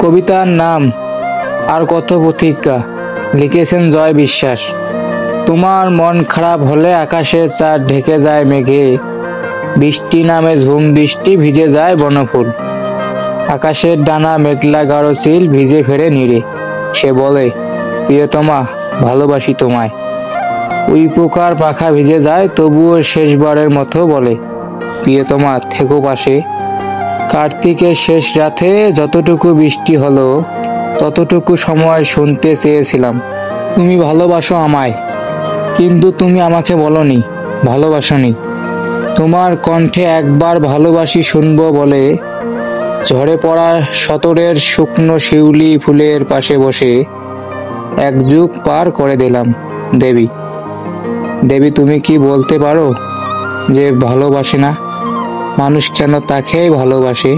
কবিতার নাম আর কত প্রতিজ্ঞা, লিখেছেন জয় বিশ্বাস। তোমার মন খারাপ হলে আকাশের চাঁদ ঢেকে যায় মেঘে, বৃষ্টি নামে ঝুম বৃষ্টি ভিজে যায় বনফুল। আকাশের ডানা মেঘলা গাঢ় চিল ভিজে ফেরে নীড়ে, সে বলে প্রিয়তমা ভালোবাসি তোমায়। উই পোকার পাখা ভিজে যায় তবুও শেষবারের মতো বলে প্রিয়তমা থেকো পাশে। কার্তিকের শেষ রাতে যতটুকু বৃষ্টি হলো ততটুকু সময় শুনতে চেয়েছিলাম তুমি ভালোবাসো আমায়, কিন্তু তুমি আমাকে বলনি ভালোবাসনি। তোমার কণ্ঠে একবার ভালোবাসি শুনবো বলে ঝরে পড়া সতরের শুকনো শিউলি ফুলের পাশে বসে এক যুগ পার করে দিলাম। দেবী, দেবী তুমি কি বলতে পারো যে ভালোবাসে না মানুষ কেন তাকেই ভালোবাসে?